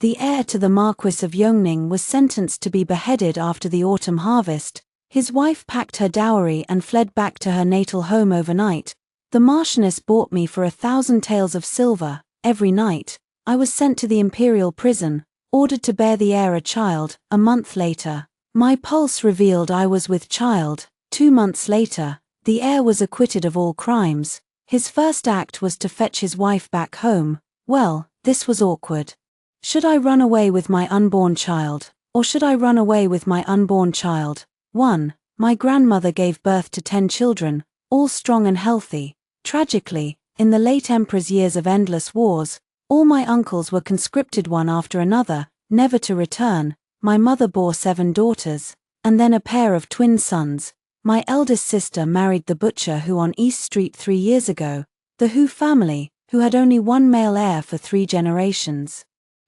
the heir to the Marquis of Yongning was sentenced to be beheaded after the autumn harvest. His wife packed her dowry and fled back to her natal home overnight. The Marchioness bought me for 1,000 taels of silver. Every night, I was sent to the Imperial prison, ordered to bear the heir a child. A month later, my pulse revealed I was with child. 2 months later, the heir was acquitted of all crimes. His first act was to fetch his wife back home. Well, this was awkward. Should I run away with my unborn child, or should I run away with my unborn child? 1. My grandmother gave birth to 10 children, all strong and healthy. Tragically, in the late emperor's years of endless wars, all my uncles were conscripted one after another, never to return. My mother bore 7 daughters, and then a pair of twin sons. My eldest sister married the butcher who on East Street 3 years ago, the Hu family, who had only one male heir for 3 generations.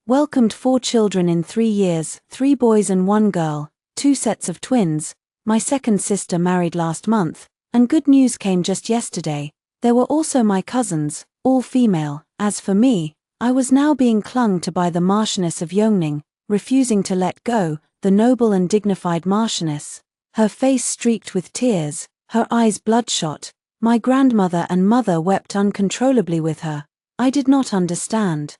Welcomed 4 children in 3 years, 3 boys and 1 girl, 2 sets of twins. My second sister married last month, and good news came just yesterday. There were also my cousins, all female. As for me, I was now being clung to by the Marchioness of Yongning, refusing to let go, the noble and dignified Marchioness. Her face streaked with tears, her eyes bloodshot. My grandmother and mother wept uncontrollably with her. I did not understand.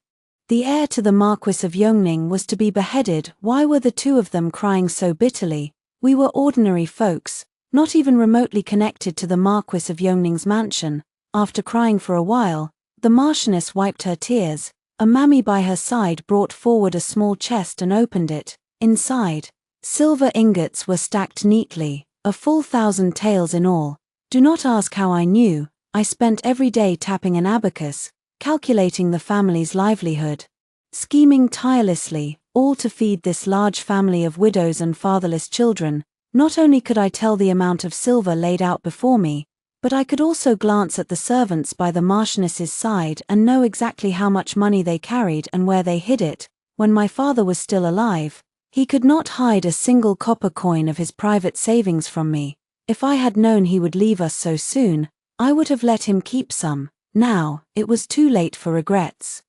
The heir to the Marquis of Yongning was to be beheaded. Why were the 2 of them crying so bitterly? We were ordinary folks, not even remotely connected to the Marquis of Yongning's mansion. After crying for a while, the Marchioness wiped her tears. A mammy by her side brought forward a small chest and opened it. Inside, silver ingots were stacked neatly, a full 1,000 taels in all. Do not ask how I knew. I spent every day tapping an abacus, calculating the family's livelihood, scheming tirelessly, all to feed this large family of widows and fatherless children. Not only could I tell the amount of silver laid out before me, but I could also glance at the servants by the Marchioness's side and know exactly how much money they carried and where they hid it. When my father was still alive, he could not hide a single copper coin of his private savings from me. If I had known he would leave us so soon, I would have let him keep some. Now, it was too late for regrets.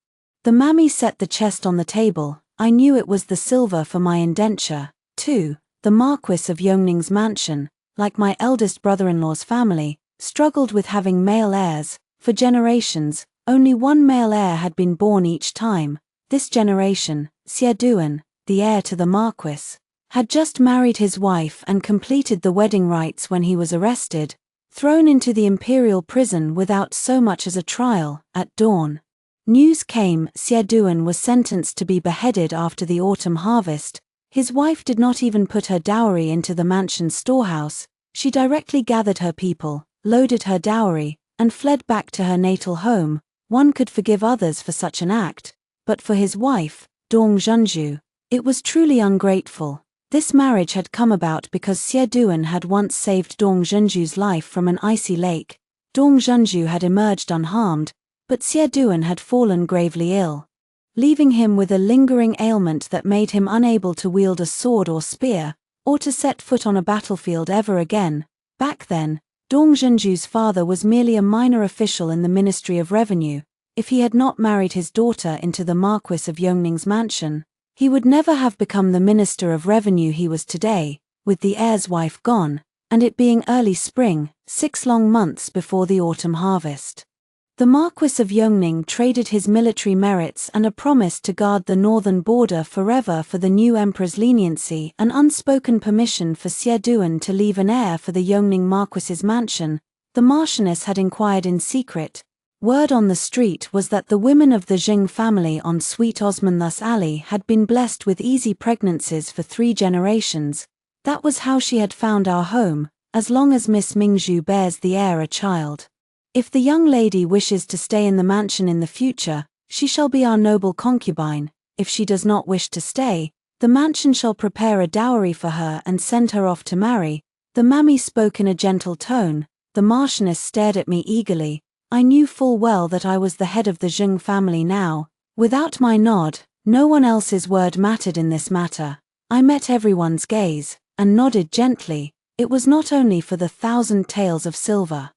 The mammy set the chest on the table. I knew it was the silver for my indenture. 2. The Marquis of Yongning's mansion, like my eldest brother-in-law's family, struggled with having male heirs. For generations, only one male heir had been born each time. This generation, Xianxia, the heir to the Marquis, had just married his wife and completed the wedding rites when he was arrested, thrown into the Imperial prison without so much as a trial. At dawn, news came: Xianxia was sentenced to be beheaded after the autumn harvest. His wife did not even put her dowry into the mansion's storehouse. She directly gathered her people, loaded her dowry, and fled back to her natal home. One could forgive others for such an act, but for his wife, Dong Zhenju, it was truly ungrateful. This marriage had come about because Xianxia had once saved Dong Zhenju's life from an icy lake. Dong Zhenju had emerged unharmed, but Xianxia had fallen gravely ill, leaving him with a lingering ailment that made him unable to wield a sword or spear, or to set foot on a battlefield ever again. Back then, Dong Zhenju's father was merely a minor official in the Ministry of Revenue. If he had not married his daughter into the Marquis of Yongning's mansion, he would never have become the Minister of Revenue he was today. With the heir's wife gone, and it being early spring, 6 long months before the autumn harvest, the Marquis of Yongning traded his military merits and a promise to guard the northern border forever for the new emperor's leniency, an unspoken permission for Xianxia to leave an heir for the Yongning Marquis's mansion. The Marchioness had inquired in secret. Word on the street was that the women of the Jing family on Sweet Osmanthus Alley had been blessed with easy pregnancies for 3 generations. That was how she had found our home. As long as Miss Mingzhu bears the heir a child, if the young lady wishes to stay in the mansion in the future, she shall be our noble concubine. If she does not wish to stay, the mansion shall prepare a dowry for her and send her off to marry. The mammy spoke in a gentle tone. The Marchioness stared at me eagerly. I knew full well that I was the head of the Jing family now. Without my nod, no one else's word mattered in this matter. I met everyone's gaze, and nodded gently. It was not only for the 1,000 taels of silver,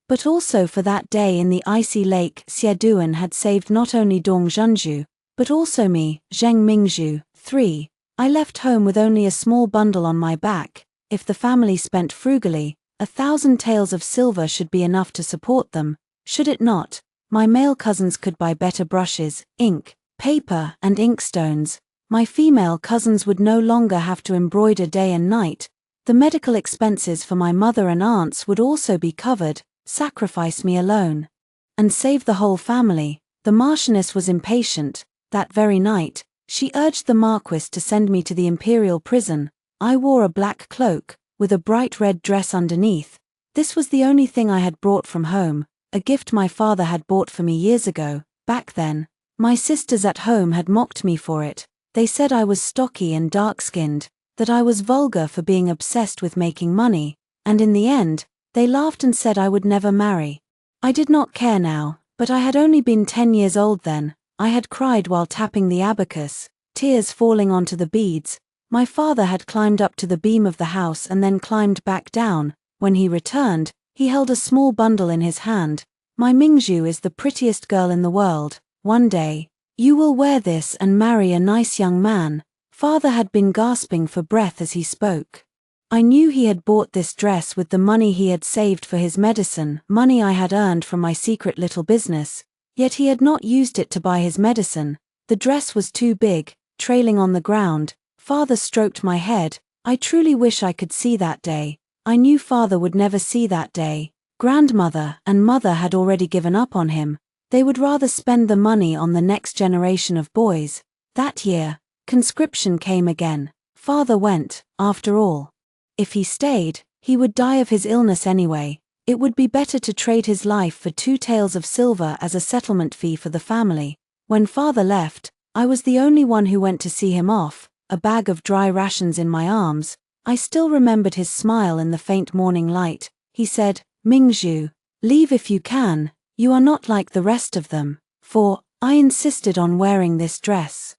but also for that day in the icy lake. Xianxia had saved not only Dong Zhenju, But also me, Zheng Mingzhu. 3. I left home with only a small bundle on my back. If the family spent frugally, 1,000 taels of silver should be enough to support them, should it not? My male cousins could buy better brushes, ink, paper, and inkstones. My female cousins would no longer have to embroider day and night. The medical expenses for my mother and aunts would also be covered. Sacrifice me alone and save the whole family. The Marchioness was impatient. That very night, she urged the Marquis to send me to the Imperial prison. I wore a black cloak, with a bright red dress underneath. This was the only thing I had brought from home, a gift my father had bought for me years ago. Back then, my sisters at home had mocked me for it. They said I was stocky and dark-skinned, that I was vulgar for being obsessed with making money, and in the end, they laughed and said I would never marry. I did not care now, but I had only been 10 years old then. I had cried while tapping the abacus, tears falling onto the beads. My father had climbed up to the beam of the house and then climbed back down. When he returned, he held a small bundle in his hand. My Mingzhu is the prettiest girl in the world. One day, you will wear this and marry a nice young man. Father had been gasping for breath as he spoke. I knew he had bought this dress with the money he had saved for his medicine, money I had earned from my secret little business. Yet he had not used it to buy his medicine. The dress was too big, trailing on the ground. Father stroked my head. I truly wish I could see that day. I knew father would never see that day. Grandmother and mother had already given up on him. They would rather spend the money on the next generation of boys. That year, conscription came again. Father went, after all. If he stayed, he would die of his illness anyway. It would be better to trade his life for 2 taels of silver as a settlement fee for the family. When father left, I was the only one who went to see him off, a bag of dry rations in my arms. I still remembered his smile in the faint morning light. He said, Mingzhu, leave if you can, you are not like the rest of them. For, I insisted on wearing this dress.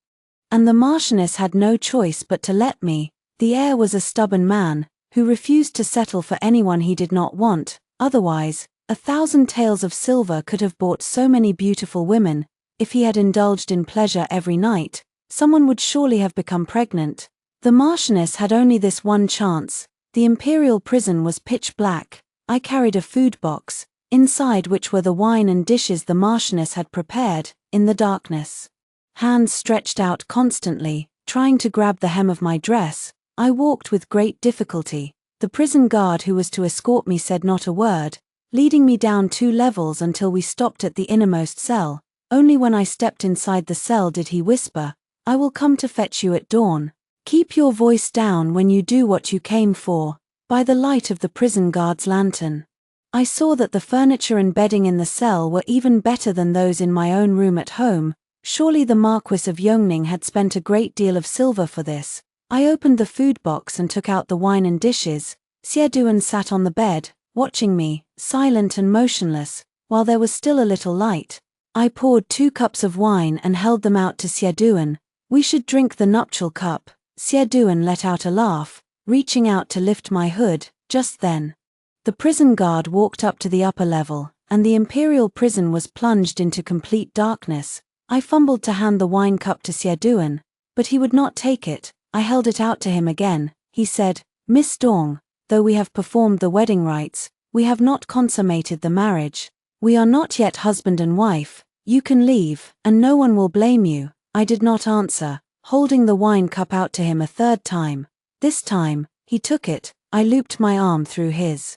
And the Marchioness had no choice but to let me. The heir was a stubborn man, who refused to settle for anyone he did not want. Otherwise, 1,000 taels of silver could have bought so many beautiful women. If he had indulged in pleasure every night, someone would surely have become pregnant. The Marchioness had only this one chance. The Imperial prison was pitch black. I carried a food box, inside which were the wine and dishes the Marchioness had prepared. In the darkness, hands stretched out constantly, trying to grab the hem of my dress, I walked with great difficulty. The prison guard who was to escort me said not a word, leading me down 2 levels until we stopped at the innermost cell. Only when I stepped inside the cell did he whisper, I will come to fetch you at dawn. Keep your voice down when you do what you came for. By the light of the prison guard's lantern, I saw that the furniture and bedding in the cell were even better than those in my own room at home. Surely the Marquis of Yongning had spent a great deal of silver for this. I opened the food box and took out the wine and dishes. Xieduan sat on the bed, watching me, silent and motionless, while there was still a little light. I poured 2 cups of wine and held them out to Xieduan. We should drink the nuptial cup. Xieduan let out a laugh, reaching out to lift my hood. Just then, the prison guard walked up to the upper level, and the Imperial prison was plunged into complete darkness. I fumbled to hand the wine cup to Xieduan, but he would not take it. I held it out to him again. He said, Miss Dong, though we have performed the wedding rites, we have not consummated the marriage. We are not yet husband and wife. You can leave, and no one will blame you. I did not answer, holding the wine cup out to him a 3rd time. This time, he took it. I looped my arm through his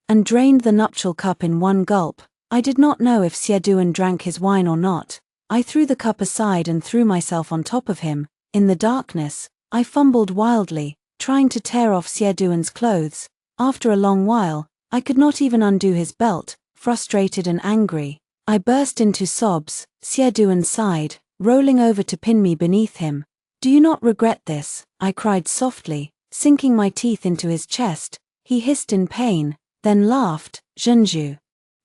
and drained the nuptial cup in 1 gulp. I did not know if Xieduan drank his wine or not. I threw the cup aside and threw myself on top of him. In the darkness, I fumbled wildly, trying to tear off Xieduan's clothes. After a long while, I could not even undo his belt. Frustrated and angry, I burst into sobs. Xieduan sighed, rolling over to pin me beneath him. Do you not regret this? I cried softly, sinking my teeth into his chest. He hissed in pain, then laughed. Zhenzhu,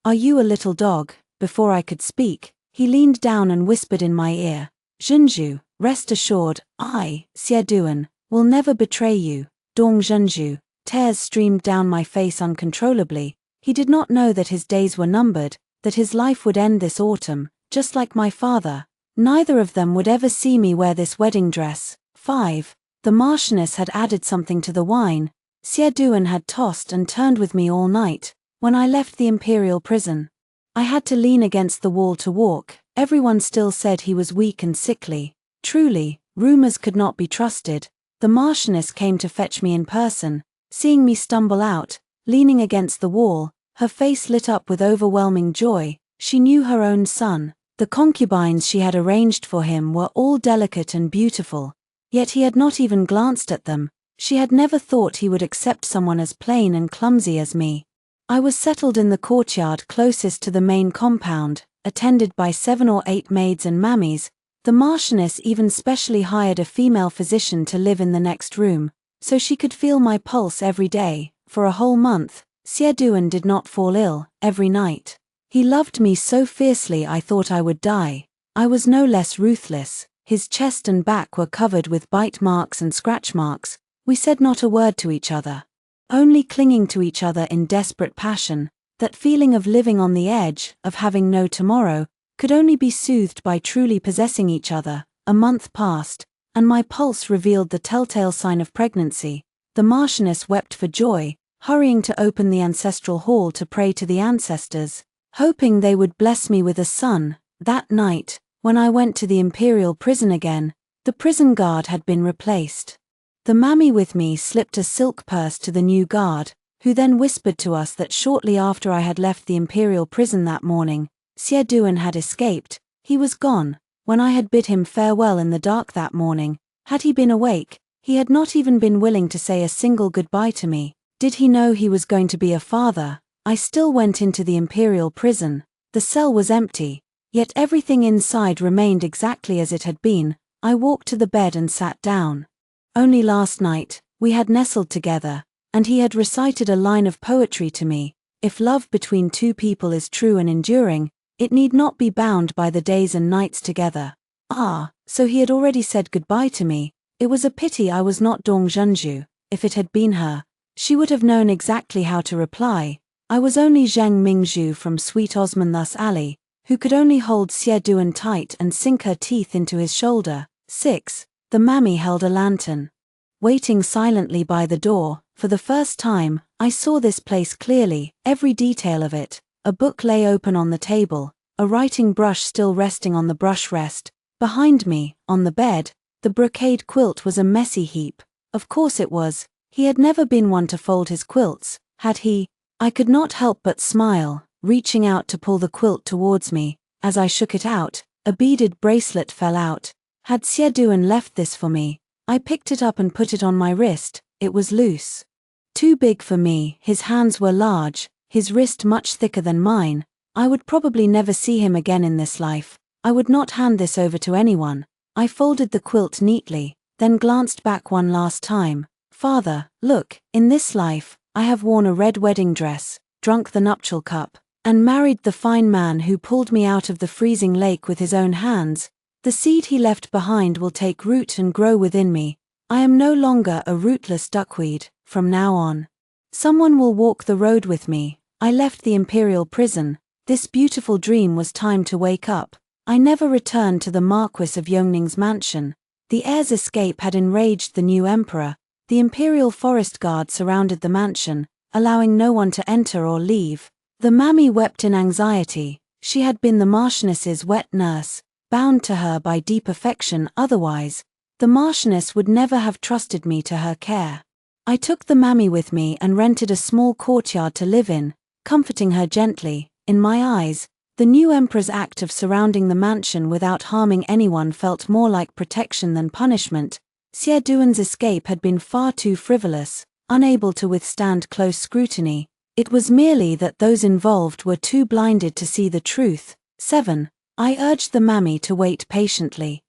are you a little dog? Before I could speak, he leaned down and whispered in my ear. Zhenzhu, rest assured, I, Xieduan, will never betray you. Dong Zhenzhu. Tears streamed down my face uncontrollably. He did not know that his days were numbered, that his life would end this autumn, just like my father. Neither of them would ever see me wear this wedding dress. 5. The Marchioness had added something to the wine. Xie had tossed and turned with me all night. When I left the Imperial prison, I had to lean against the wall to walk. Everyone still said he was weak and sickly. Truly, rumors could not be trusted. The Marchioness came to fetch me in person. Seeing me stumble out, leaning against the wall, her face lit up with overwhelming joy. She knew her own son. The concubines she had arranged for him were all delicate and beautiful. Yet he had not even glanced at them. She had never thought he would accept someone as plain and clumsy as me. I was settled in the courtyard closest to the main compound, attended by 7 or 8 maids and mammies. The Marchioness even specially hired a female physician to live in the next room, so she could feel my pulse every day. For a whole month, Xie did not fall ill. Every night, he loved me so fiercely I thought I would die. I was no less ruthless. His chest and back were covered with bite marks and scratch marks. We said not a word to each other, only clinging to each other in desperate passion. That feeling of living on the edge, of having no tomorrow, could only be soothed by truly possessing each other. A month passed, and my pulse revealed the telltale sign of pregnancy. The Marchioness wept for joy, hurrying to open the ancestral hall to pray to the ancestors, hoping they would bless me with a son. That night, when I went to the Imperial prison again, the prison guard had been replaced. The mammy with me slipped a silk purse to the new guard, who then whispered to us that shortly after I had left the Imperial prison that morning, Xie had escaped. He was gone. When I had bid him farewell in the dark that morning, had he been awake, he had not even been willing to say a single goodbye to me. Did he know he was going to be a father? I still went into the Imperial prison. The cell was empty, yet everything inside remained exactly as it had been. I walked to the bed and sat down. Only last night, we had nestled together, and he had recited a line of poetry to me. If love between two people is true and enduring, it need not be bound by the days and nights together. Ah, so he had already said goodbye to me. It was a pity I was not Dong Zhenju. If it had been her, she would have known exactly how to reply. I was only Zheng Mingzhu from Sweet Osmanthus Alley, who could only hold Xie tight and sink her teeth into his shoulder. 6. The mammy held a lantern. Waiting silently by the door, for the first time, I saw this place clearly, every detail of it. A book lay open on the table, a writing brush still resting on the brush rest. Behind me, on the bed, the brocade quilt was a messy heap. Of course it was. He had never been one to fold his quilts, had he? I could not help but smile, reaching out to pull the quilt towards me. As I shook it out, a beaded bracelet fell out. Had Xie left this for me? I picked it up and put it on my wrist. It was loose. Too big for me. His hands were large, his wrist much thicker than mine. I would probably never see him again in this life. I would not hand this over to anyone. I folded the quilt neatly, then glanced back one last time. Father, look, in this life, I have worn a red wedding dress, drunk the nuptial cup, and married the fine man who pulled me out of the freezing lake with his own hands. The seed he left behind will take root and grow within me. I am no longer a rootless duckweed. From now on, someone will walk the road with me. I left the Imperial prison. This beautiful dream was time to wake up. I never returned to the Marquis of Yongning's mansion. The heir's escape had enraged the new emperor. The Imperial forest guard surrounded the mansion, allowing no one to enter or leave. The mammy wept in anxiety. She had been the Marchioness's wet nurse, bound to her by deep affection. Otherwise, the Marchioness would never have trusted me to her care. I took the mammy with me and rented a small courtyard to live in, comforting her gently. In my eyes, the new emperor's act of surrounding the mansion without harming anyone felt more like protection than punishment. Xie escape had been far too frivolous, unable to withstand close scrutiny. It was merely that those involved were too blinded to see the truth. 7. I urged the mammy to wait patiently.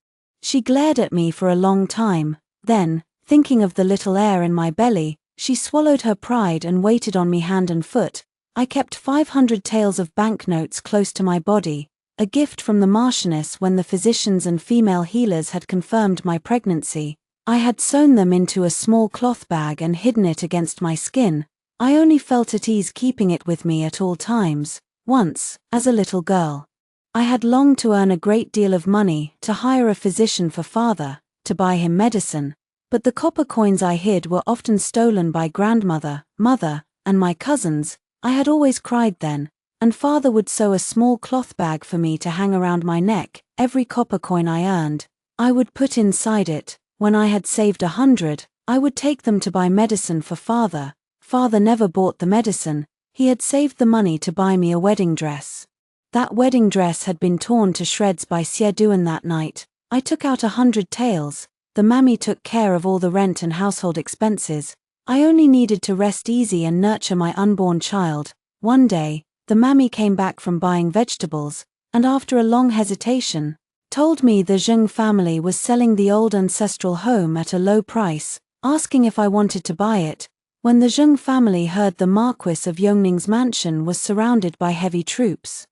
She glared at me for a long time. Then, thinking of the little heir in my belly, she swallowed her pride and waited on me hand and foot. I kept 500 taels of banknotes close to my body, a gift from the Marchioness when the physicians and female healers had confirmed my pregnancy. I had sewn them into a small cloth bag and hidden it against my skin. I only felt at ease keeping it with me at all times. Once, as a little girl, I had longed to earn a great deal of money, to hire a physician for father, to buy him medicine, but the copper coins I hid were often stolen by grandmother, mother, and my cousins. I had always cried then, and father would sew a small cloth bag for me to hang around my neck. Every copper coin I earned, I would put inside it. When I had saved 100, I would take them to buy medicine for father. Father never bought the medicine, he had saved the money to buy me a wedding dress. That wedding dress had been torn to shreds by Xie that night. I took out 100 taels. The mammy took care of all the rent and household expenses. I only needed to rest easy and nurture my unborn child. One day, the mammy came back from buying vegetables, and after a long hesitation, told me the Zheng family was selling the old ancestral home at a low price, asking if I wanted to buy it. When the Zheng family heard the Marquis of Yongning's mansion was surrounded by heavy troops,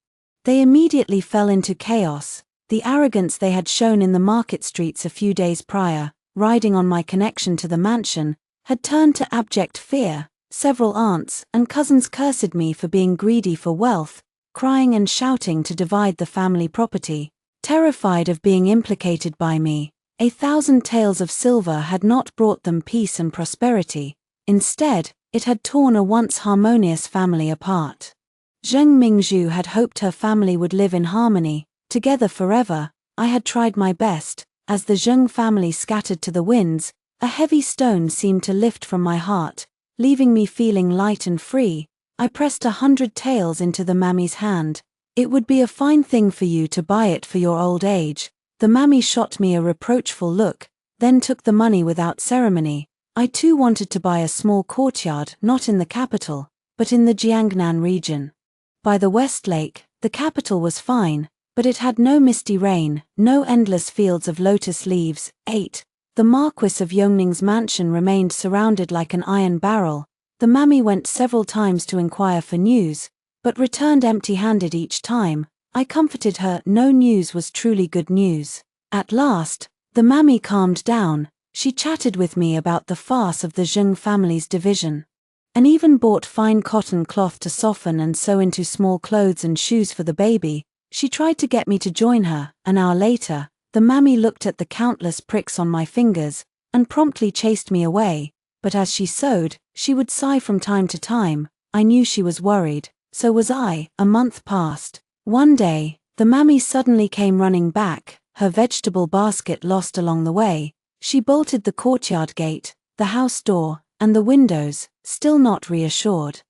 they immediately fell into chaos. The arrogance they had shown in the market streets a few days prior, riding on my connection to the mansion, had turned to abject fear. Several aunts and cousins cursed me for being greedy for wealth, crying and shouting to divide the family property. Terrified of being implicated by me, 1,000 taels of silver had not brought them peace and prosperity. Instead, it had torn a once harmonious family apart. Zheng Mingzhu had hoped her family would live in harmony, together forever. I had tried my best. As the Zheng family scattered to the winds, a heavy stone seemed to lift from my heart, leaving me feeling light and free. I pressed 100 taels into the mammy's hand. It would be a fine thing for you to buy it for your old age. The mammy shot me a reproachful look, then took the money without ceremony. I too wanted to buy a small courtyard, not in the capital, but in the Jiangnan region. By the West Lake, the capital was fine, but it had no misty rain, no endless fields of lotus leaves. 8. The Marquis of Yongning's mansion remained surrounded like an iron barrel. The mammy went several times to inquire for news, but returned empty-handed each time. I comforted her, no news was truly good news. At last, the mammy calmed down. She chatted with me about the farce of the Zheng family's division, and even bought fine cotton cloth to soften and sew into small clothes and shoes for the baby. She tried to get me to join her. An hour later, the mammy looked at the countless pricks on my fingers, and promptly chased me away. But as she sewed, she would sigh from time to time. I knew she was worried, so was I. A month passed. One day, the mammy suddenly came running back, her vegetable basket lost along the way. She bolted the courtyard gate, the house door, and the windows, still not reassured.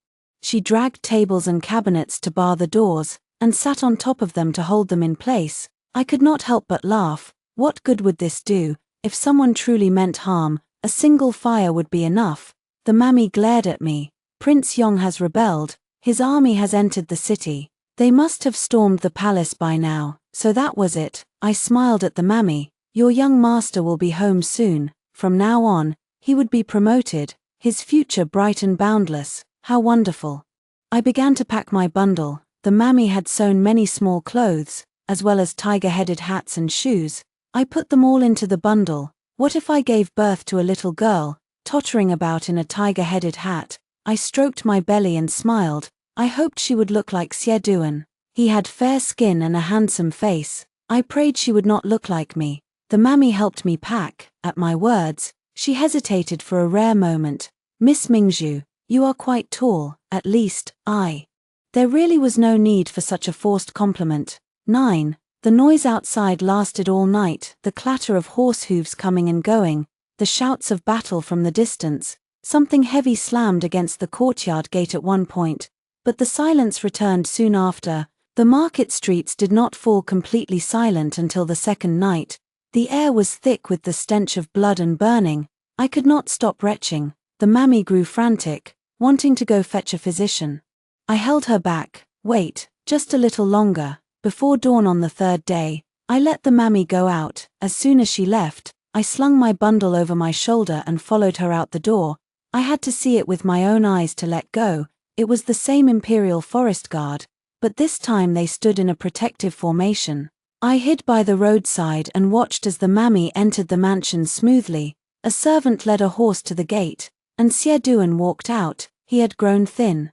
She dragged tables and cabinets to bar the doors, and sat on top of them to hold them in place. I could not help but laugh. What good would this do? If someone truly meant harm, a single fire would be enough. The mammy glared at me. Prince Yong has rebelled. His army has entered the city. They must have stormed the palace by now. So that was it. I smiled at the mammy. Your young master will be home soon. From now on, he would be promoted. His future bright and boundless. How wonderful. I began to pack my bundle. The mammy had sewn many small clothes, as well as tiger-headed hats and shoes. I put them all into the bundle. What if I gave birth to a little girl, tottering about in a tiger-headed hat? I stroked my belly and smiled. I hoped she would look like Xie. He had fair skin and a handsome face. I prayed she would not look like me. The mammy helped me pack. At my words, she hesitated for a rare moment. Miss Mingzhu, you are quite tall, at least, There really was no need for such a forced compliment. 9. The noise outside lasted all night, the clatter of horse hooves coming and going, the shouts of battle from the distance. Something heavy slammed against the courtyard gate at one point, but the silence returned soon after. The market streets did not fall completely silent until the second night. The air was thick with the stench of blood and burning. I could not stop retching. The mammy grew frantic, wanting to go fetch a physician. I held her back. Wait, just a little longer. Before dawn on the third day, I let the mammy go out. As soon as she left, I slung my bundle over my shoulder and followed her out the door. I had to see it with my own eyes to let go. It was the same Imperial forest guard, but this time they stood in a protective formation. I hid by the roadside and watched as the mammy entered the mansion smoothly. A servant led a horse to the gate, and Xie walked out. He had grown thin.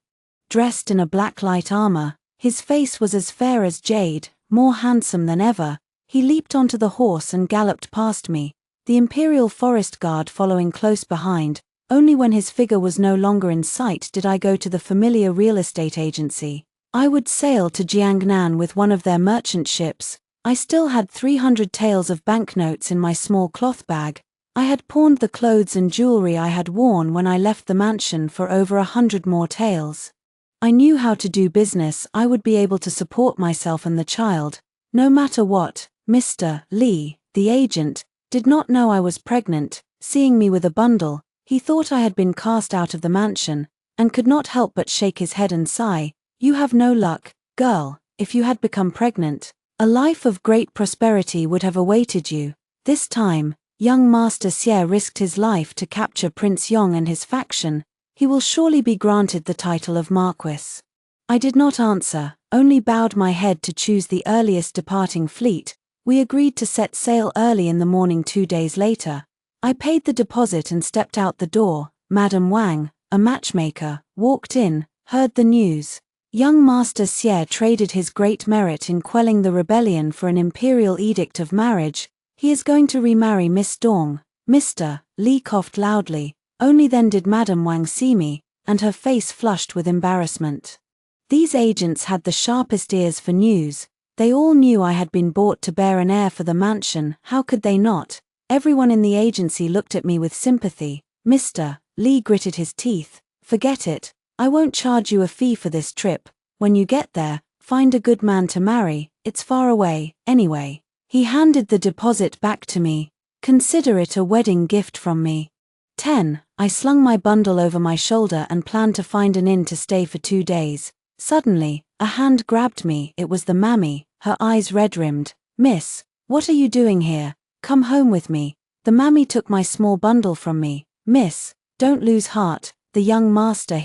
Dressed in a black light armor, his face was as fair as jade, more handsome than ever. He leaped onto the horse and galloped past me, the Imperial forest guard following close behind. Only when his figure was no longer in sight did I go to the familiar real estate agency. I would sail to Jiangnan with one of their merchant ships. I still had 300 taels of banknotes in my small cloth bag. I had pawned the clothes and jewelry I had worn when I left the mansion for over 100 more taels. I knew how to do business. I would be able to support myself and the child, no matter what. Mr. Li, the agent, did not know I was pregnant. Seeing me with a bundle, he thought I had been cast out of the mansion, and could not help but shake his head and sigh. You have no luck, girl. If you had become pregnant, a life of great prosperity would have awaited you. This time, young Master Xie risked his life to capture Prince Yong and his faction. He will surely be granted the title of Marquis. I did not answer, only bowed my head to choose the earliest departing fleet. We agreed to set sail early in the morning 2 days later. I paid the deposit and stepped out the door. Madame Wang, a matchmaker, walked in, heard the news. Young Master Xie traded his great merit in quelling the rebellion for an imperial edict of marriage. He is going to remarry Miss Dong. Mr. Li coughed loudly. Only then did Madame Wang see me, and her face flushed with embarrassment. These agents had the sharpest ears for news. They all knew I had been bought to bear an heir for the mansion. How could they not? Everyone in the agency looked at me with sympathy. Mr. Li gritted his teeth. Forget it. I won't charge you a fee for this trip. When you get there, find a good man to marry. It's far away, anyway. He handed the deposit back to me. Consider it a wedding gift from me. 10. I slung my bundle over my shoulder and planned to find an inn to stay for 2 days. Suddenly, a hand grabbed me. It was the mammy, her eyes red-rimmed. Miss, what are you doing here? Come home with me. The mammy took my small bundle from me. Miss, don't lose heart. The young master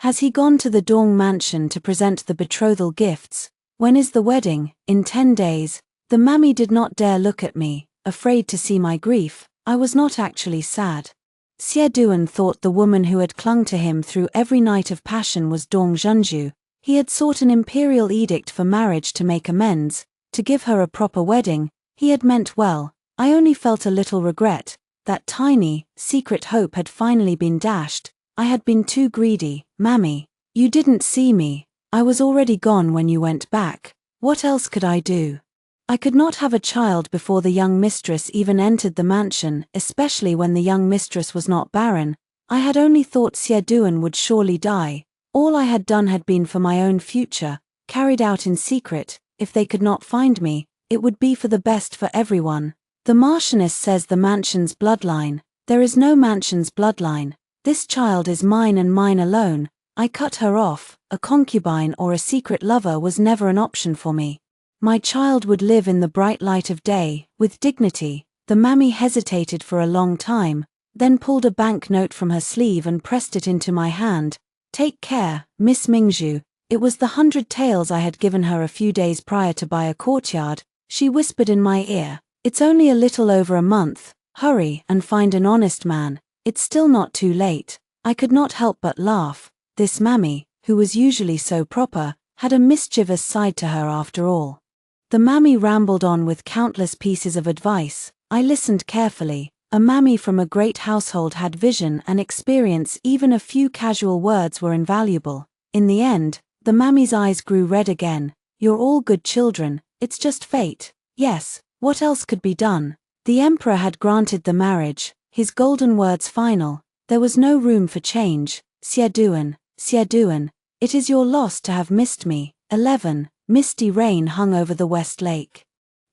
has he gone to the Dong mansion to present the betrothal gifts? When is the wedding? In 10 days. The mammy did not dare look at me, afraid to see my grief. I was not actually sad. Xie Duan thought the woman who had clung to him through every night of passion was Dong Zhenju. He had sought an imperial edict for marriage to make amends, to give her a proper wedding. He had meant well. I only felt a little regret. That tiny, secret hope had finally been dashed. I had been too greedy. Mammy, you didn't see me. I was already gone when you went back. What else could I do? I could not have a child before the young mistress even entered the mansion, especially when the young mistress was not barren. I had only thought Xie Duan would surely die. All I had done had been for my own future, carried out in secret. If they could not find me, it would be for the best for everyone. The Marchioness says the mansion's bloodline. There is no mansion's bloodline. This child is mine and mine alone. I cut her off. A concubine or a secret lover was never an option for me. My child would live in the bright light of day, with dignity. The mammy hesitated for a long time, then pulled a banknote from her sleeve and pressed it into my hand. Take care, Miss Mingzhu. It was the 100 taels I had given her a few days prior to buy a courtyard. She whispered in my ear. It's only a little over a month. Hurry and find an honest man. It's still not too late. I could not help but laugh. This mammy, who was usually so proper, had a mischievous side to her after all. The mammy rambled on with countless pieces of advice. I listened carefully. A mammy from a great household had vision and experience. Even a few casual words were invaluable. In the end, the mammy's eyes grew red again. You're all good children. It's just fate. Yes, what else could be done? The emperor had granted the marriage, his golden words final. There was no room for change. Xie Duan, it is your loss to have missed me. 11. Misty rain hung over the West Lake.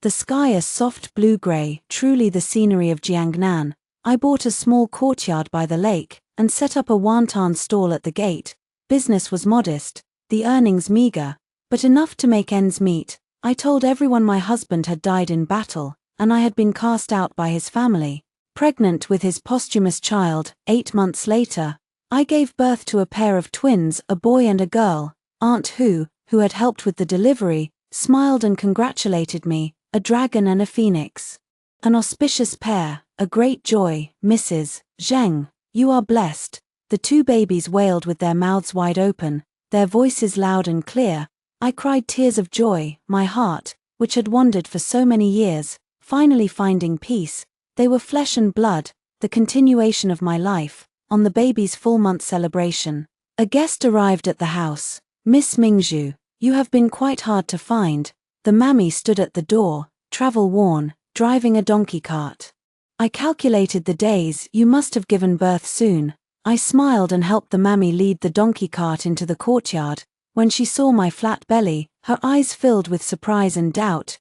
The sky a soft blue-gray, truly the scenery of Jiangnan. I bought a small courtyard by the lake, and set up a wonton stall at the gate. Business was modest, the earnings meager, but enough to make ends meet. I told everyone my husband had died in battle, and I had been cast out by his family. Pregnant with his posthumous child, 8 months later, I gave birth to a pair of twins, a boy and a girl. Aunt who had helped with the delivery, smiled and congratulated me, a dragon and a phoenix. An auspicious pair, a great joy. Mrs. Zheng, you are blessed. The 2 babies wailed with their mouths wide open, their voices loud and clear. I cried tears of joy. My heart, which had wandered for so many years, finally finding peace. They were flesh and blood, the continuation of my life. On the baby's full-month celebration, a guest arrived at the house. "Miss Mingzhu, you have been quite hard to find." The mammy stood at the door, travel-worn, driving a donkey cart. "I calculated the days, you must have given birth soon." I smiled and helped the mammy lead the donkey cart into the courtyard. When she saw my flat belly, her eyes filled with surprise and doubt.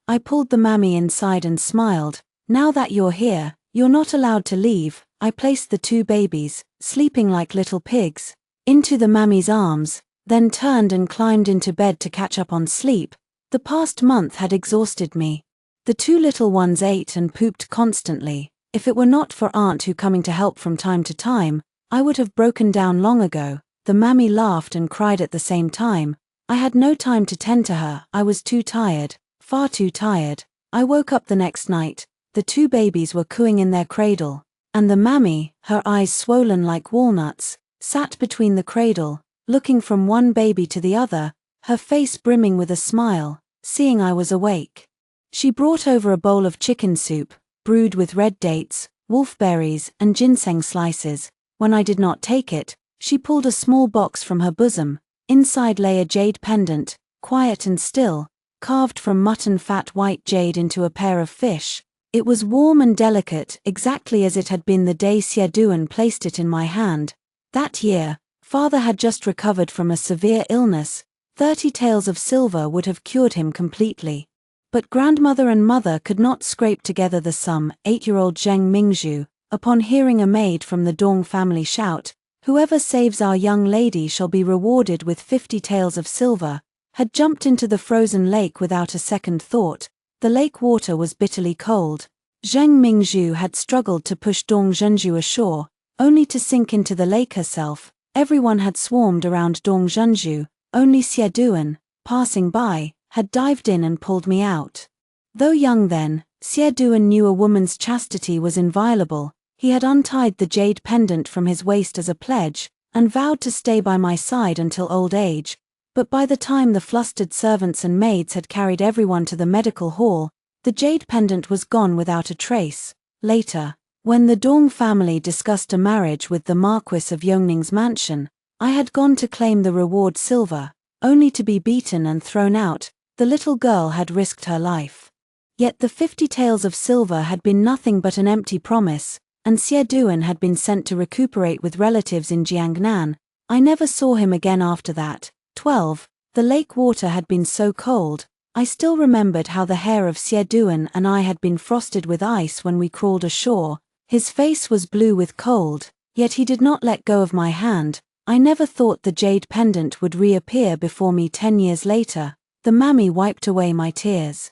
I pulled the mammy inside and smiled. "Now that you're here, you're not allowed to leave." I placed the two babies, sleeping like little pigs, into the mammy's arms, then turned and climbed into bed to catch up on sleep. The past month had exhausted me. The two little ones ate and pooped constantly. If it were not for Aunt who coming to help from time to time, I would have broken down long ago. The mammy laughed and cried at the same time. I had no time to tend to her. I was too tired, far too tired. I woke up the next night. The two babies were cooing in their cradle, and the mammy, her eyes swollen like walnuts, sat between the cradle, looking from one baby to the other, her face brimming with a smile, seeing I was awake. She brought over a bowl of chicken soup, brewed with red dates, wolfberries, and ginseng slices. When I did not take it, she pulled a small box from her bosom. Inside lay a jade pendant, quiet and still, carved from mutton fat white jade into a pair of fish. It was warm and delicate, exactly as it had been the day Xie placed it in my hand. That year, father had just recovered from a severe illness. 30 taels of silver would have cured him completely. But grandmother and mother could not scrape together the sum. 8-year-old Zheng Mingzhu, upon hearing a maid from the Dong family shout, "Whoever saves our young lady shall be rewarded with 50 taels of silver," had jumped into the frozen lake without a second thought. The lake water was bitterly cold. Zheng Mingzhu had struggled to push Dong Zhenju ashore, only to sink into the lake herself. Everyone had swarmed around Dong Zhenju, only Xie, passing by, had dived in and pulled me out. Though young then, Xie knew a woman's chastity was inviolable. He had untied the jade pendant from his waist as a pledge, and vowed to stay by my side until old age. But by the time the flustered servants and maids had carried everyone to the medical hall, the jade pendant was gone without a trace. Later, when the Dong family discussed a marriage with the Marquis of Yongning's mansion, I had gone to claim the reward silver, only to be beaten and thrown out. The little girl had risked her life. Yet the 50 taels of silver had been nothing but an empty promise, and Xie had been sent to recuperate with relatives in Jiangnan. I never saw him again after that. 12. The lake water had been so cold. I still remembered how the hair of Xie and I had been frosted with ice when we crawled ashore. His face was blue with cold, yet he did not let go of my hand. I never thought the jade pendant would reappear before me 10 years later. The mammy wiped away my tears.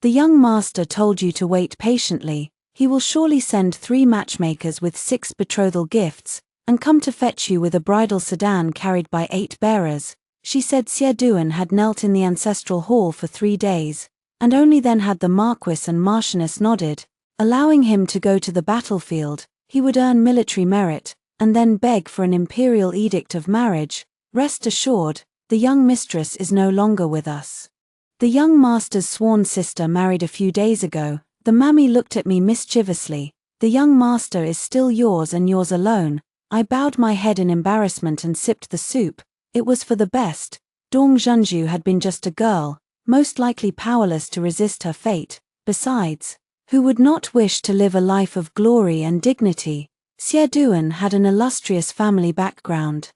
"The young master told you to wait patiently. He will surely send 3 matchmakers with 6 betrothal gifts, and come to fetch you with a bridal sedan carried by 8 bearers." She said Xie had knelt in the ancestral hall for 3 days, and only then had the Marquis and Marchioness nodded, allowing him to go to the battlefield. He would earn military merit, and then beg for an imperial edict of marriage. Rest assured, the young mistress is no longer with us. The young master's sworn sister married a few days ago. The mammy looked at me mischievously. "The young master is still yours and yours alone." I bowed my head in embarrassment and sipped the soup. It was for the best. Dong Zhenju had been just a girl, most likely powerless to resist her fate. Besides, who would not wish to live a life of glory and dignity? Xie had an illustrious family background,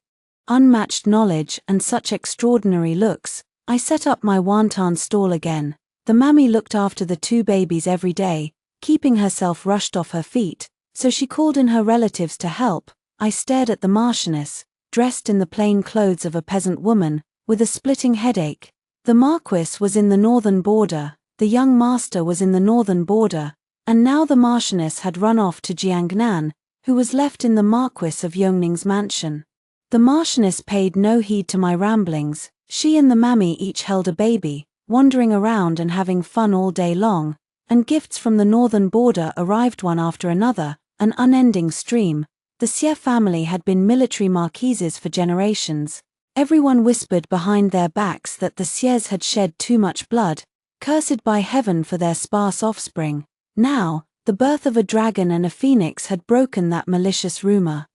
unmatched knowledge, and such extraordinary looks. I set up my wonton stall again. The mammy looked after the 2 babies every day, keeping herself rushed off her feet, so she called in her relatives to help. I stared at the Marchioness, dressed in the plain clothes of a peasant woman, with a splitting headache. The Marquis was in the northern border, the young master was in the northern border, and now the Marchioness had run off to Jiangnan, who was left in the Marquis of Yongning's mansion. The Marchioness paid no heed to my ramblings. She and the mammy each held a baby, wandering around and having fun all day long, and gifts from the northern border arrived one after another, an unending stream. The Xie family had been military marquises for generations. Everyone whispered behind their backs that the Xies had shed too much blood. cursed by heaven for their sparse offspring. Now, the birth of a dragon and a phoenix had broken that malicious rumor.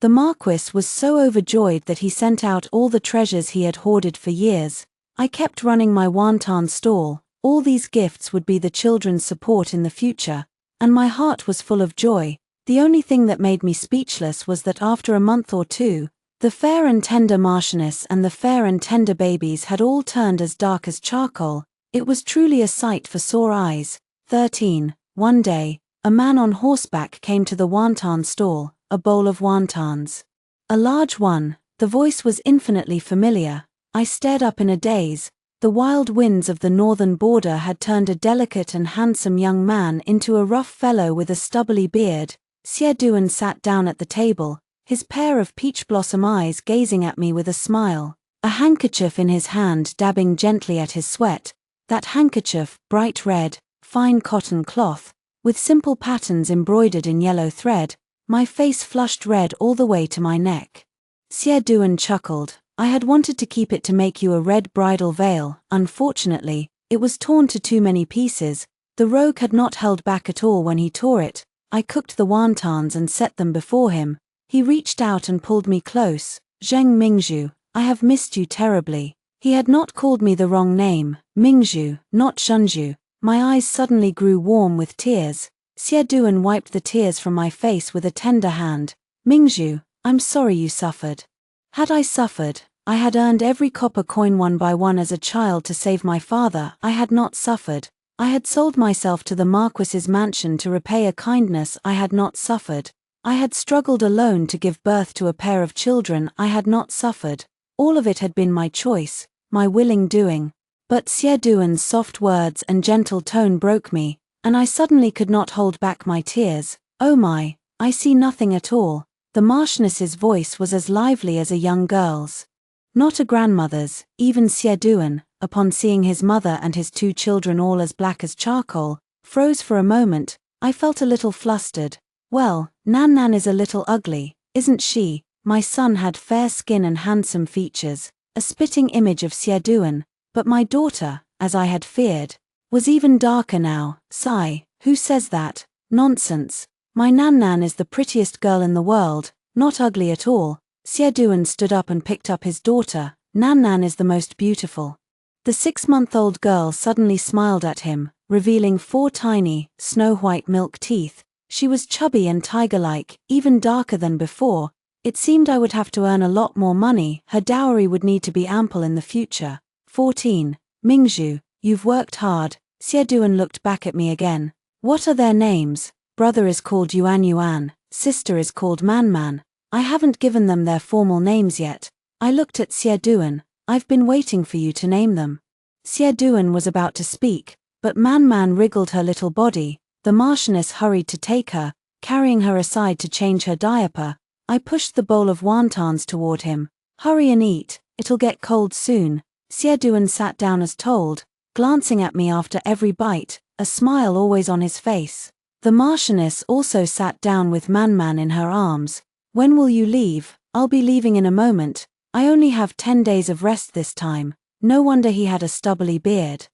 The Marquis was so overjoyed that he sent out all the treasures he had hoarded for years. I kept running my wonton stall. All these gifts would be the children's support in the future, and my heart was full of joy. The only thing that made me speechless was that after a month or two, the fair and tender Marchioness and the fair and tender babies had all turned as dark as charcoal. It was truly a sight for sore eyes. 13. One day, a man on horseback came to the wonton stall, a bowl of wontons. A large one. The voice was infinitely familiar. I stared up in a daze. The wild winds of the northern border had turned a delicate and handsome young man into a rough fellow with a stubbly beard. Xianxia sat down at the table, his pair of peach-blossom eyes gazing at me with a smile, a handkerchief in his hand dabbing gently at his sweat. That handkerchief, bright red, fine cotton cloth, with simple patterns embroidered in yellow thread. My face flushed red all the way to my neck. Xianxia chuckled. I had wanted to keep it to make you a red bridal veil. Unfortunately, it was torn to too many pieces. The rogue had not held back at all when he tore it. I cooked the wontons and set them before him. He reached out and pulled me close. Zheng Mingzhu, I have missed you terribly. He had not called me the wrong name, Mingzhu, not Shunzhu. My eyes suddenly grew warm with tears. Xianxia wiped the tears from my face with a tender hand. Mingzhu, I'm sorry you suffered. Had I suffered, I had earned every copper coin one by one as a child to save my father. I had not suffered. I had sold myself to the Marquis's mansion to repay a kindness. I had not suffered. I had struggled alone to give birth to a pair of children. I had not suffered. All of it had been my choice, my willing doing. But Xianxia's soft words and gentle tone broke me, and I suddenly could not hold back my tears. Oh my, I see nothing at all. The Marchioness's voice was as lively as a young girl's. Not a grandmother's. Even Xianxia, upon seeing his mother and his two children all as black as charcoal, froze for a moment. I felt a little flustered. Well, Nan is a little ugly, isn't she? My son had fair skin and handsome features, a spitting image of Xianxia, but my daughter, as I had feared, was even darker now. Sigh, who says that? Nonsense. My Nan is the prettiest girl in the world, not ugly at all. Xianxia stood up and picked up his daughter. Nan is the most beautiful. The 6-month-old girl suddenly smiled at him, revealing 4 tiny, snow-white milk teeth. She was chubby and tiger-like, even darker than before. It seemed I would have to earn a lot more money. Her dowry would need to be ample in the future. 14. Mingzhu, you've worked hard. Xianxia looked back at me again. What are their names? Brother is called Yuan, sister is called Man. I haven't given them their formal names yet. I looked at Xianxia. I've been waiting for you to name them. Xianxia was about to speak, but Man wriggled her little body. The Marchioness hurried to take her, carrying her aside to change her diaper. I pushed the bowl of wontons toward him. Hurry and eat, it'll get cold soon. Xianxia sat down as told, glancing at me after every bite, a smile always on his face. The Marchioness also sat down with Man in her arms. When will you leave? I'll be leaving in a moment. I only have 10 days of rest this time. No wonder he had a stubbly beard.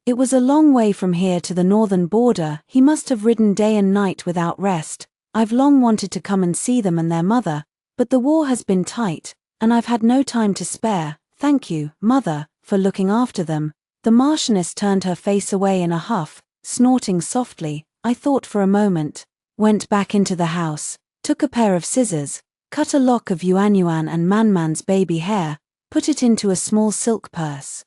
It was a long way from here to the northern border. He must have ridden day and night without rest. I've long wanted to come and see them and their mother, but the war has been tight, and I've had no time to spare. Thank you, Mother, for looking after them. The Marchioness turned her face away in a huff, snorting softly. I thought for a moment, went back into the house, took a pair of scissors, cut a lock of Yuan and Man's baby hair, put it into a small silk purse,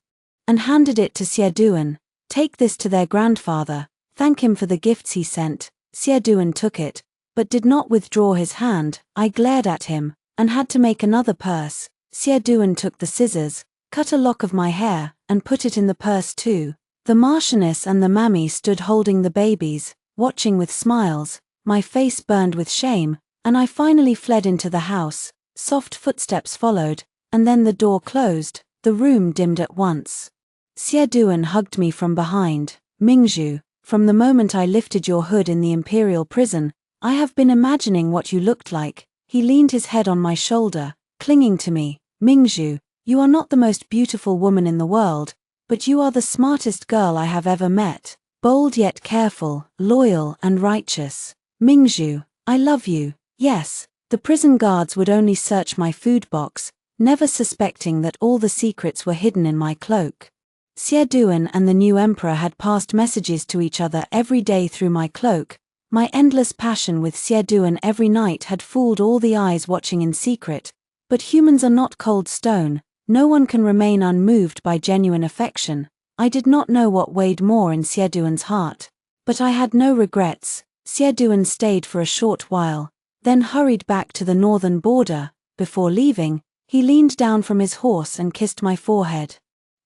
and handed it to Xianxia. Take this to their grandfather, thank him for the gifts he sent. Xianxia took it, but did not withdraw his hand. I glared at him, and had to make another purse. Xianxia took the scissors, cut a lock of my hair, and put it in the purse too. The Marchioness and the mammy stood holding the babies, watching with smiles. My face burned with shame, and I finally fled into the house. Soft footsteps followed, and then the door closed. The room dimmed at once. Xianxia hugged me from behind. Mingzhu, from the moment I lifted your hood in the Imperial prison, I have been imagining what you looked like. He leaned his head on my shoulder, clinging to me. Mingzhu, you are not the most beautiful woman in the world, but you are the smartest girl I have ever met, bold yet careful, loyal and righteous. Mingzhu, I love you." Yes, the prison guards would only search my food box, never suspecting that all the secrets were hidden in my cloak. Xieduan and the new emperor had passed messages to each other every day through my cloak. My endless passion with Xieduan every night had fooled all the eyes watching in secret, but humans are not cold stone, no one can remain unmoved by genuine affection. I did not know what weighed more in Xieduan's heart. But I had no regrets. Xieduan stayed for a short while, then hurried back to the northern border. Before leaving, he leaned down from his horse and kissed my forehead.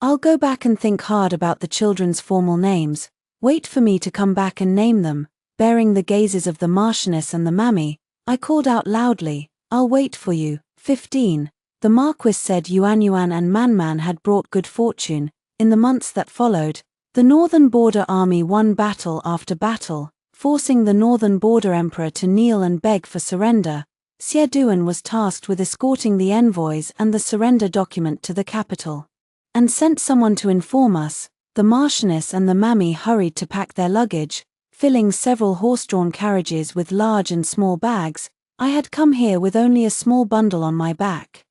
"I'll go back and think hard about the children's formal names. Wait for me to come back and name them." Bearing the gazes of the Marchioness and the Mammy, I called out loudly, "I'll wait for you." 15. The Marquis said Yuan and Man had brought good fortune. In the months that followed, the northern border army won battle after battle, forcing the northern border emperor to kneel and beg for surrender. Xieduan was tasked with escorting the envoys and the surrender document to the capital, and sent someone to inform us. The Marchioness and the Mammy hurried to pack their luggage, filling several horse-drawn carriages with large and small bags. I had come here with only a small bundle on my back.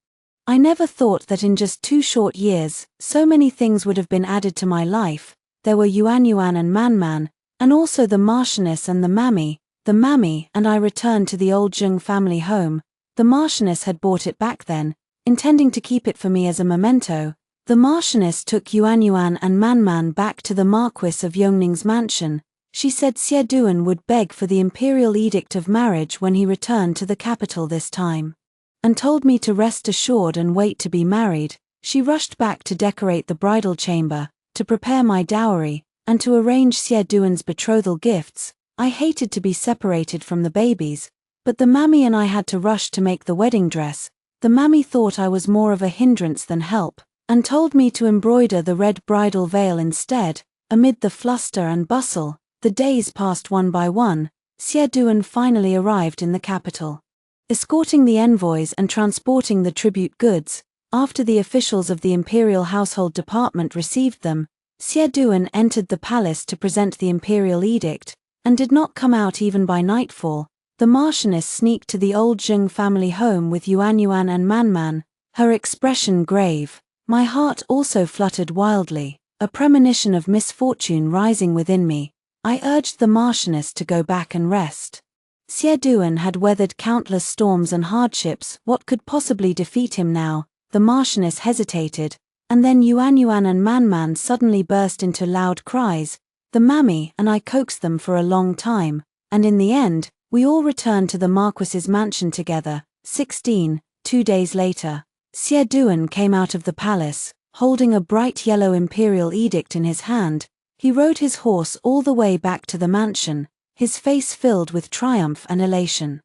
I never thought that in just 2 short years, so many things would have been added to my life. There were Yuan and Man, and also the Marchioness and the Mammy. The Mammy and I returned to the old Zheng family home. The Marchioness had bought it back then, intending to keep it for me as a memento. The Marchioness took Yuan and Man back to the Marquis of Yongning's mansion. She said Xieduan would beg for the Imperial edict of marriage when he returned to the capital this time, and told me to rest assured and wait to be married. She rushed back to decorate the bridal chamber, to prepare my dowry, and to arrange Xieduan's betrothal gifts. I hated to be separated from the babies, but the Mammy and I had to rush to make the wedding dress. The Mammy thought I was more of a hindrance than help, and told me to embroider the red bridal veil instead. Amid the fluster and bustle, the days passed one by one. Xieduan finally arrived in the capital, escorting the envoys and transporting the tribute goods. After the officials of the Imperial Household Department received them, Xieduan entered the palace to present the Imperial edict, and did not come out even by nightfall. The Marchioness sneaked to the old Zheng family home with Yuan and Man, her expression grave. My heart also fluttered wildly, a premonition of misfortune rising within me. I urged the Marchioness to go back and rest. Xieduan had weathered countless storms and hardships. What could possibly defeat him now? The Marchioness hesitated, and then Yuan and Man suddenly burst into loud cries. The Mammy and I coaxed them for a long time, and in the end, we all returned to the Marquis's mansion together. 16. 2 days later, Xieduan came out of the palace, holding a bright yellow Imperial edict in his hand. He rode his horse all the way back to the mansion, his face filled with triumph and elation.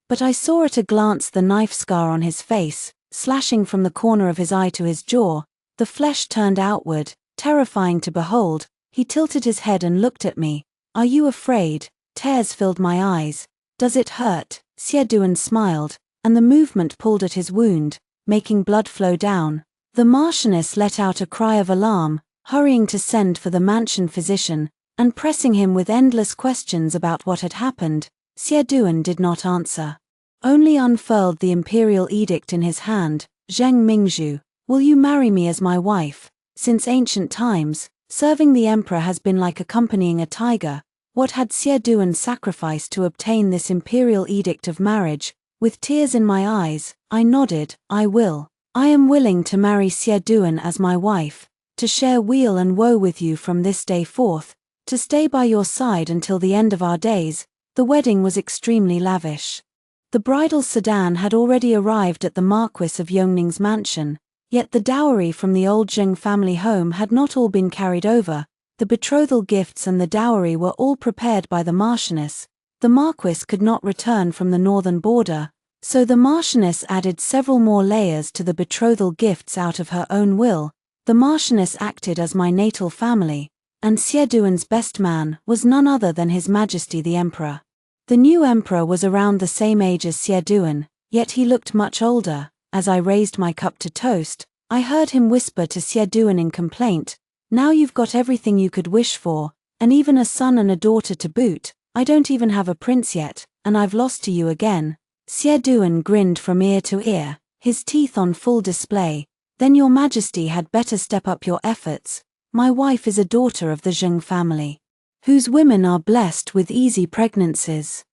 But I saw at a glance the knife scar on his face, slashing from the corner of his eye to his jaw. The flesh turned outward, terrifying to behold. He tilted his head and looked at me. "Are you afraid?" Tears filled my eyes. "Does it hurt?" Xieduan smiled, and the movement pulled at his wound, making blood flow down. The Marchioness let out a cry of alarm, hurrying to send for the mansion physician, and pressing him with endless questions about what had happened. Xieduan did not answer, only unfurled the Imperial edict in his hand. "Zheng Mingzhu, will you marry me as my wife?" Since ancient times, serving the emperor has been like accompanying a tiger. What had Xieduan sacrificed to obtain this Imperial edict of marriage? With tears in my eyes, I nodded. "I will. I am willing to marry Xieduan as my wife, to share weal and woe with you from this day forth, to stay by your side until the end of our days." The wedding was extremely lavish. The bridal sedan had already arrived at the Marquis of Yongning's mansion, yet the dowry from the old Zheng family home had not all been carried over. The betrothal gifts and the dowry were all prepared by the Marchioness. The Marquis could not return from the northern border, so the Marchioness added several more layers to the betrothal gifts out of her own will. The Marchioness acted as my natal family, and Xieduan's best man was none other than His Majesty the Emperor. The new emperor was around the same age as Xieduan, yet he looked much older. As I raised my cup to toast, I heard him whisper to Xieduan in complaint, Now you've got everything you could wish for, and even a son and a daughter to boot. I don't even have a prince yet, and I've lost to you again." Xie Duan grinned from ear to ear, his teeth on full display. "Then your majesty had better step up your efforts. My wife is a daughter of the Zheng family, whose women are blessed with easy pregnancies.